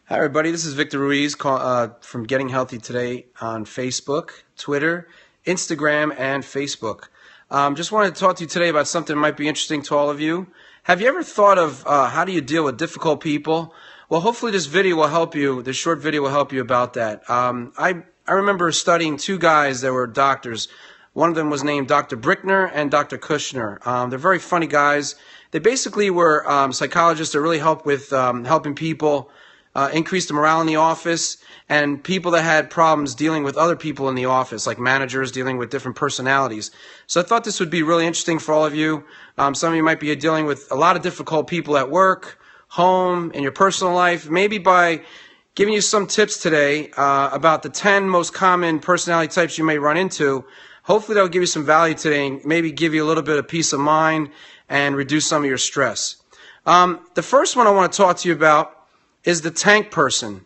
Hi, everybody. This is Victor Ruiz from Getting Healthy Today on Facebook, Twitter, Instagram, and Facebook. Just wanted to talk to you today about something that might be interesting to all of you. Have you ever thought of how do you deal with difficult people? Well, hopefully this video will help you. This short video will help you about that. I remember studying two guys that were doctors. One of them was named Dr. Brinckner and Dr. Kushner. They're very funny guys. They basically were psychologists that really help with helping people increase the morale in the office, and people that had problems dealing with other people in the office, like managers dealing with different personalities. So I thought this would be really interesting for all of you. Some of you might be dealing with a lot of difficult people at work, home, in your personal life. Maybe by giving you some tips today about the 10 most common personality types you may run into, hopefully that'll give you some value today and maybe give you a little bit of peace of mind and reduce some of your stress. The first one I want to talk to you about is the tank person.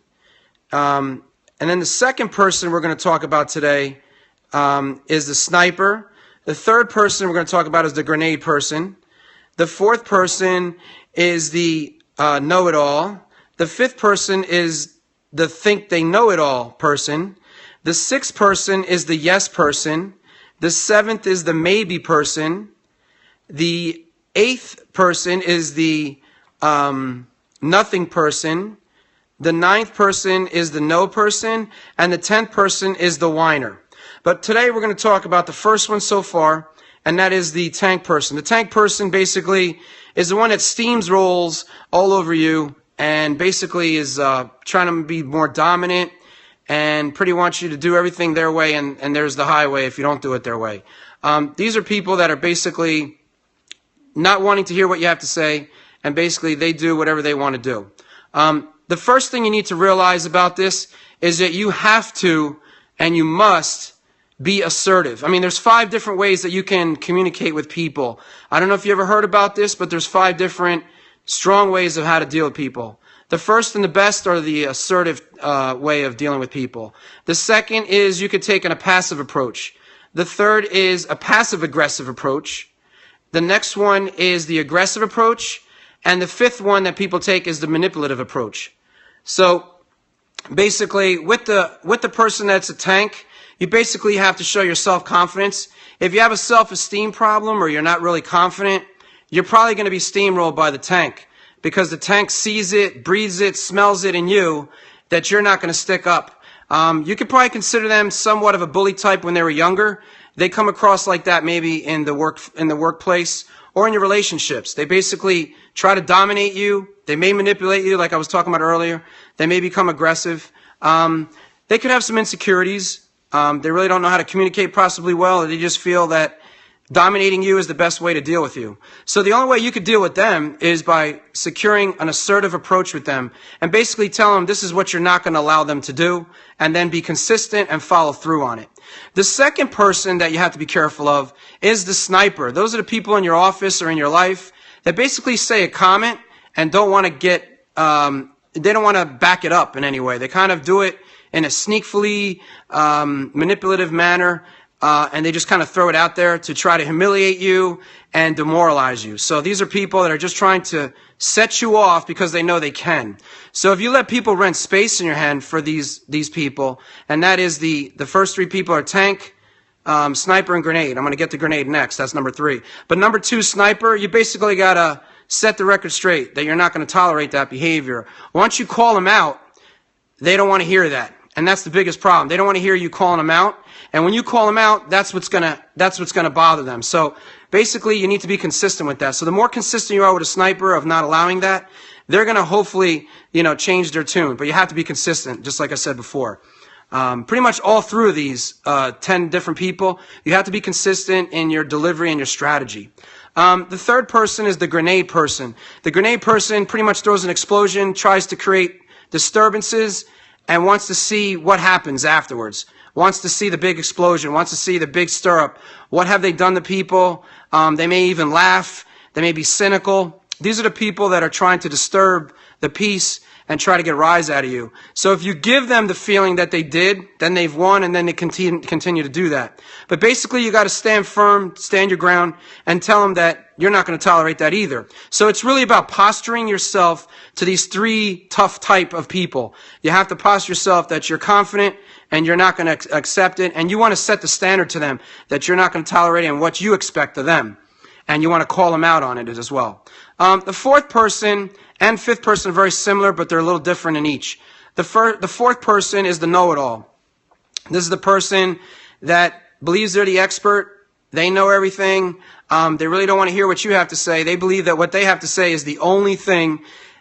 And then the second person we're going to talk about today is the sniper. The third person we're going to talk about is the grenade person. The fourth person is the know-it-all. The fifth person is the think-they-know-it-all person. The sixth person is the yes person. The seventh is the maybe person. The eighth person is the nothing person. The ninth person is the no person, and the 10th person is the whiner. But today we're going to talk about the first one so far, and that is the tank person. The tank person basically is the one that steamrolls all over you and basically is trying to be more dominant and pretty wants you to do everything their way, and there's the highway if you don't do it their way. These are people that are basically not wanting to hear what you have to say, and basically they do whatever they want to do. The first thing you need to realize about this is that you have to and you must be assertive. I mean, there's 5 different ways that you can communicate with people. I don't know if you ever heard about this, but there's 5 different strong ways of how to deal with people. The first and the best are the assertive way of dealing with people. The second is you could take a passive approach. The third is a passive-aggressive approach. The next one is the aggressive approach. And the fifth one that people take is the manipulative approach. So basically, with the person that's a tank, you basically have to show your self-confidence. If you have a self-esteem problem or you're not really confident, you're probably going to be steamrolled by the tank, because the tank sees it, breathes it, smells it in you that you're not going to stick up. You could probably consider them somewhat of a bully type when they were younger. They come across like that maybe in the workplace or in your relationships. They basically try to dominate you. They may manipulate you, like I was talking about earlier. They may become aggressive. They could have some insecurities. They really don't know how to communicate possibly well, or they just feel that dominating you is the best way to deal with you. So the only way you could deal with them is by securing an assertive approach with them and basically tell them this is what you're not going to allow them to do, and then be consistent and follow through on it. The second person that you have to be careful of is the sniper. Those are the people in your office or in your life that basically say a comment and don't want to they don't want to back it up in any way. They kind of do it in a sneakily manipulative manner, and they just kind of throw it out there to try to humiliate you and demoralize you. So these are people that are just trying to set you off because they know they can. So if you let people rent space in your hand for these people, and that is the first 3 people are tank, sniper, and grenade. I'm going to get to grenade next. That's number 3. But number 2, sniper, you basically got to set the record straight that you're not going to tolerate that behavior. Once you call them out, they don't want to hear that. And that's the biggest problem. They don't want to hear you calling them out. And when you call them out, that's what's gonna bother them. So basically, you need to be consistent with that. So the more consistent you are with a sniper of not allowing that, they're gonna hopefully, change their tune. But you have to be consistent, just like I said before. Pretty much all through these 10 different people, you have to be consistent in your delivery and your strategy. The third person is the grenade person. The grenade person pretty much throws an explosion, tries to create disturbances, and wants to see what happens afterwards. Wants to see the big explosion, wants to see the big stir-up. What have they done to people? They may even laugh. They may be cynical. These are the people that are trying to disturb the peace and try to get a rise out of you. So if you give them the feeling that they did, then they've won, and then they continue to do that. But basically, you got to stand firm, stand your ground, and tell them that you're not going to tolerate that either. So it's really about posturing yourself to these three tough type of people. You have to posture yourself that you're confident and you're not going to accept it, and you want to set the standard to them that you're not going to tolerate it and what you expect of them. And you want to call them out on it as well. The fourth person and fifth person are very similar, but they're a little different in each. The fourth person is the know-it-all. This is the person that believes they're the expert. They know everything. They really don't want to hear what you have to say. They believe that what they have to say is the only thing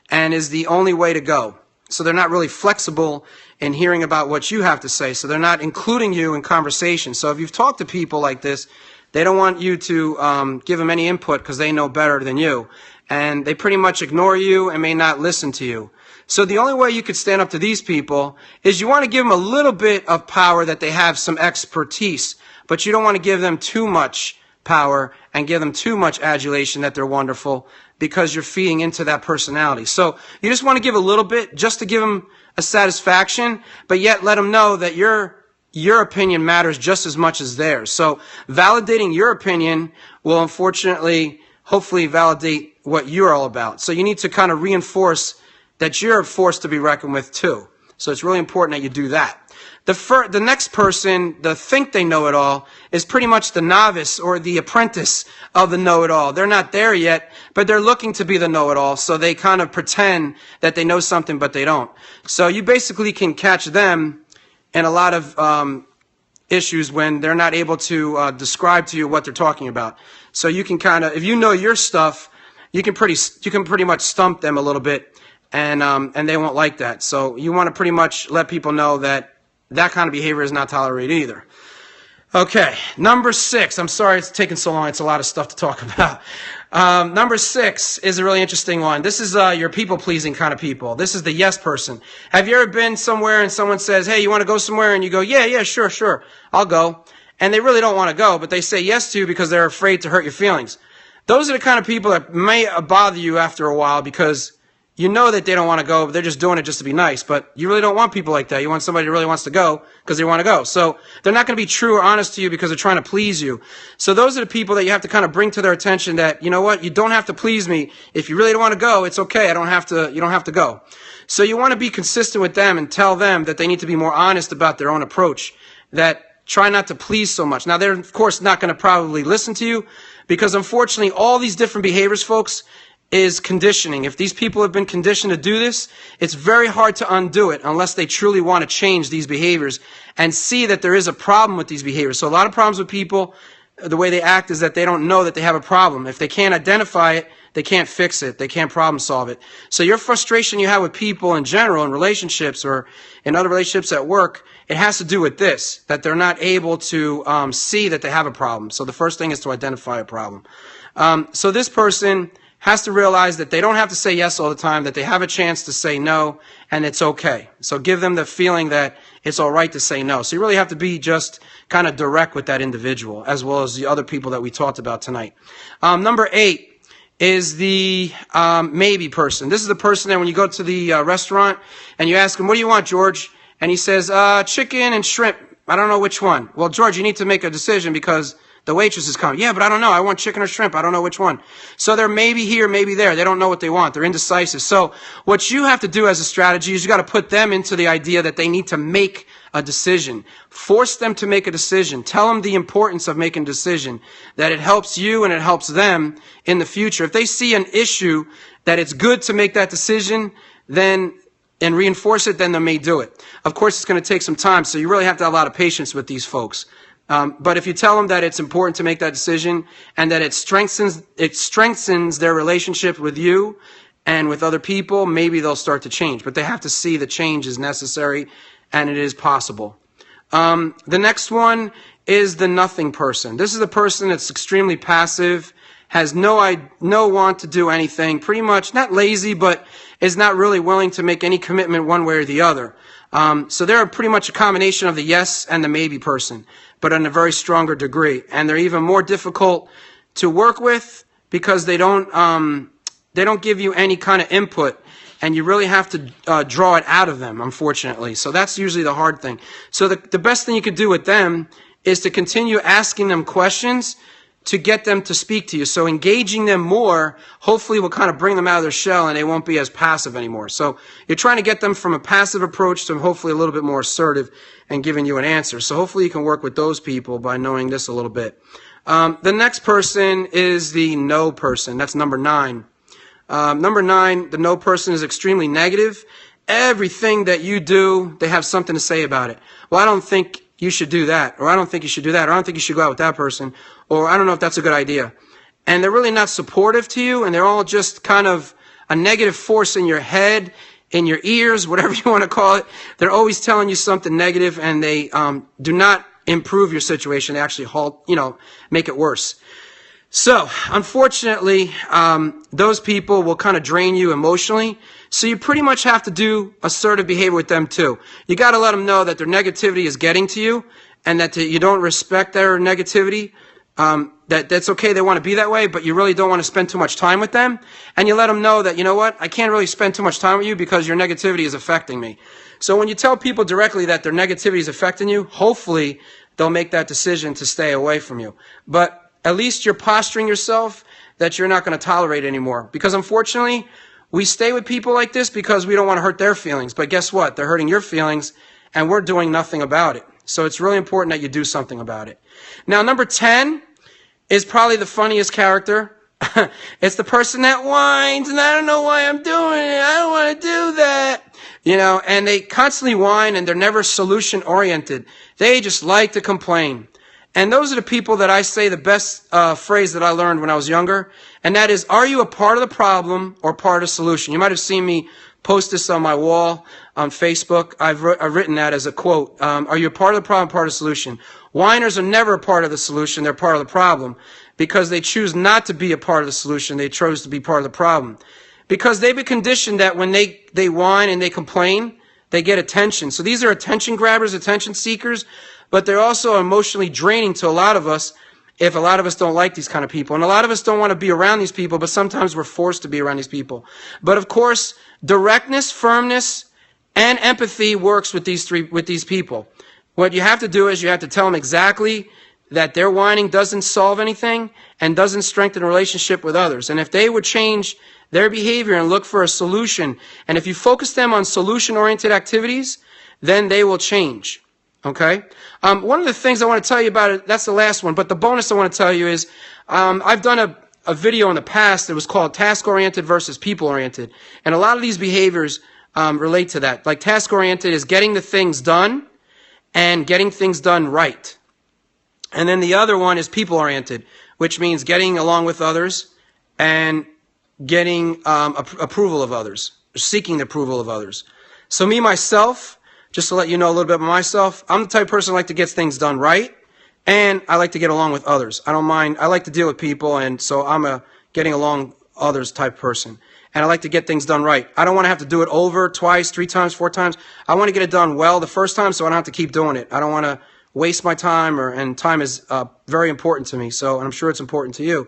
and is the only way to go. So they're not really flexible in hearing about what you have to say. So they're not including you in conversation. So if you've talked to people like this, they don't want you to give them any input because they know better than you. And they pretty much ignore you and may not listen to you. So the only way you could stand up to these people is you want to give them a little bit of power that they have some expertise, but you don't want to give them too much power and give them too much adulation that they're wonderful because you're feeding into that personality. So you just want to give a little bit just to give them a satisfaction, but yet let them know that your opinion matters just as much as theirs. So validating your opinion will unfortunately, hopefully validate what you're all about. So you need to kind of reinforce that you're a force to be reckoned with too. So it's really important that you do that. The next person, the think they know it all, is pretty much the novice or the apprentice of the know-it-all. They're not there yet, but they're looking to be the know-it-all. So they kind of pretend that they know something, but they don't. So you basically can catch them in a lot of issues when they're not able to describe to you what they're talking about. So you can kind of, if you know your stuff, you can pretty much stump them a little bit, and they won't like that. So you want to pretty much let people know that that kind of behavior is not tolerated either. Okay, number 6. I'm sorry it's taking so long. It's a lot of stuff to talk about. Number 6 is a really interesting one. This is your people-pleasing kind of people. This is the yes person. Have you ever been somewhere and someone says, hey, you want to go somewhere? And you go, yeah, sure, I'll go. And they really don't want to go, but they say yes to you because they're afraid to hurt your feelings. Those are the kind of people that may bother you after a while because you know that they don't want to go, but they're just doing it just to be nice. But you really don't want people like that. You want somebody who really wants to go because they want to go. So they're not going to be true or honest to you because they're trying to please you. So those are the people that you have to kind of bring to their attention that, you know what, you don't have to please me. If you really don't want to go, it's okay. You don't have to go. So you want to be consistent with them and tell them that they need to be more honest about their own approach, that try not to please so much. Now, they're, of course, not going to probably listen to you because, unfortunately, all these different behaviors, folks, is conditioning. If these people have been conditioned to do this, it's very hard to undo it unless they truly want to change these behaviors and see that there is a problem with these behaviors. So a lot of problems with people, the way they act is that they don't know that they have a problem. If they can't identify it, they can't fix it. They can't problem solve it. So your frustration you have with people in general, in relationships or in other relationships at work, it has to do with this, that they're not able to see that they have a problem. So the first thing is to identify a problem. So this person has to realize that they don't have to say yes all the time, that they have a chance to say no, and it's okay. So give them the feeling that it's all right to say no. So you really have to be just kind of direct with that individual, as well as the other people that we talked about tonight. Number 8 is the maybe person. This is the person that when you go to the restaurant and you ask him, what do you want, George? And he says, chicken and shrimp. I don't know which one. Well, George, you need to make a decision because the waitress is coming. Yeah, but I don't know. I want chicken or shrimp. I don't know which one. So they're maybe here, maybe there. They don't know what they want. They're indecisive. So what you have to do as a strategy is you got to put them into the idea that they need to make a decision. Force them to make a decision. Tell them the importance of making a decision, that it helps you and it helps them in the future. If they see an issue that it's good to make that decision, then and reinforce it, then they may do it. Of course, it's going to take some time, so you really have to have a lot of patience with these folks. But if you tell them that it's important to make that decision and that it strengthens their relationship with you and with other people, maybe they'll start to change. But they have to see the change is necessary and it is possible. The next one is the nothing person. This is a person that's extremely passive, has no want to do anything, pretty much not lazy, but is not really willing to make any commitment one way or the other. So they're pretty much a combination of the yes and the maybe person, but in a very stronger degree. And they're even more difficult to work with because they don't they don't give you any kind of input, and you really have to draw it out of them, unfortunately. So that's usually the hard thing. So the best thing you could do with them is to continue asking them questions to get them to speak to you. So engaging them more hopefully will kind of bring them out of their shell, and they won't be as passive anymore. So you're trying to get them from a passive approach to hopefully a little bit more assertive and giving you an answer. So hopefully you can work with those people by knowing this a little bit. The next person is the no person. That's number 9. Number 9, the no person is extremely negative. Everything that you do, they have something to say about it. Well, I don't think you should do that, or I don't think you should do that, or I don't think you should go out with that person, or I don't know if that's a good idea. And they're really not supportive to you, and they're all just kind of a negative force in your head, in your ears, whatever you want to call it. They're always telling you something negative, and they do not improve your situation. They actually make it worse. So, unfortunately, those people will kind of drain you emotionally. So you pretty much have to do assertive behavior with them too. You got to let them know that their negativity is getting to you, and that you don't respect their negativity. That's okay, they want to be that way, but you really don't want to spend too much time with them. And you let them know that, you know what, I can't really spend too much time with you because your negativity is affecting me. So when you tell people directly that their negativity is affecting you, hopefully they'll make that decision to stay away from you. But at least you're posturing yourself that you're not going to tolerate it anymore. Because unfortunately, we stay with people like this because we don't want to hurt their feelings. But guess what? They're hurting your feelings, and we're doing nothing about it. So it's really important that you do something about it. Now, number 10 is probably the funniest character. It's the person that whines, and I don't know why I'm doing it. I don't want to do that. And they constantly whine, and they're never solution-oriented. They just like to complain. And those are the people that I say the best phrase that I learned when I was younger, and that is, are you a part of the problem or part of the solution? You might have seen me post this on my wall on Facebook. I've written that as a quote. Are you a part of the problem, part of the solution? Whiners are never a part of the solution. They're part of the problem because they choose not to be a part of the solution. They chose to be part of the problem because they've been conditioned that when they whine and they complain, they get attention. So these are attention grabbers, attention seekers, but they're also emotionally draining to a lot of us if a lot of us don't like these kind of people. And a lot of us don't want to be around these people, but sometimes we're forced to be around these people. But of course, directness, firmness, and empathy works with these people. What you have to do is you have to tell them exactly that their whining doesn't solve anything and doesn't strengthen a relationship with others. And if they would change their behavior and look for a solution, and if you focus them on solution-oriented activities, then they will change. Okay? One of the things I want to tell you about it, that's the last one, but the bonus I want to tell you is, I've done a video in the past that was called task-oriented versus people-oriented. And a lot of these behaviors relate to that. Like task-oriented is getting the things done and getting things done right. And then the other one is people-oriented, which means getting along with others and getting approval of others, seeking the approval of others. So me, myself, just to let you know a little bit about myself, I'm the type of person who like to get things done right, and I like to get along with others. I don't mind. I like to deal with people, and so I'm a getting along others type person. And I like to get things done right. I don't want to have to do it over twice, 3 times, 4 times. I want to get it done well the first time so I don't have to keep doing it. I don't want to waste my time, and time is very important to me. So, and I'm sure it's important to you.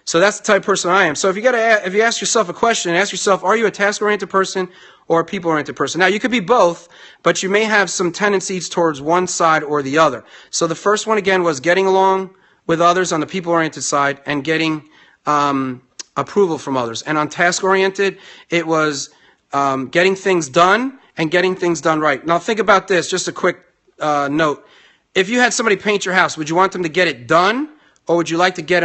So that's the type of person I am. So if you ask yourself a question, ask yourself, are you a task-oriented person or a people-oriented person? Now, you could be both, but you may have some tendencies towards one side or the other. So the first one, again, was getting along with others on the people-oriented side and getting approval from others. And on task-oriented, it was getting things done and getting things done right. Now, think about this, just a quick note. If you had somebody paint your house, would you want them to get it done, or would you like to get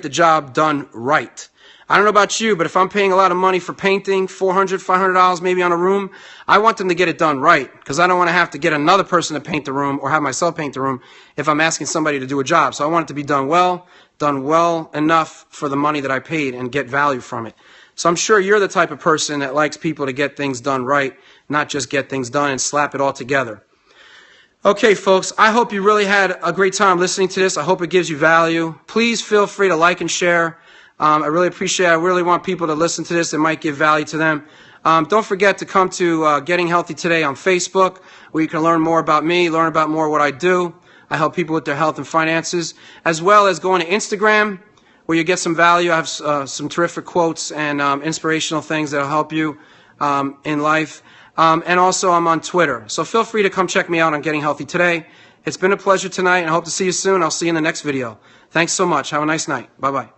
the job done right? I don't know about you, but if I'm paying a lot of money for painting, $400, $500 maybe on a room, I want them to get it done right, because I don't want to have to get another person to paint the room or have myself paint the room if I'm asking somebody to do a job. So I want it to be done well enough for the money that I paid and get value from it. So I'm sure you're the type of person that likes people to get things done right, not just get things done and slap it all together. Okay, folks, I hope you really had a great time listening to this. I hope it gives you value. Please feel free to like and share. I really appreciate it. I really want people to listen to this. It might give value to them. Don't forget to come to Getting Healthy Today on Facebook, where you can learn more about me, learn about more what I do. I help people with their health and finances, as well as going to Instagram, where you get some value. I have some terrific quotes and inspirational things that will help you in life. And also I'm on Twitter. So feel free to come check me out on Getting Healthy Today. It's been a pleasure tonight, and I hope to see you soon. I'll see you in the next video. Thanks so much. Have a nice night. Bye-bye.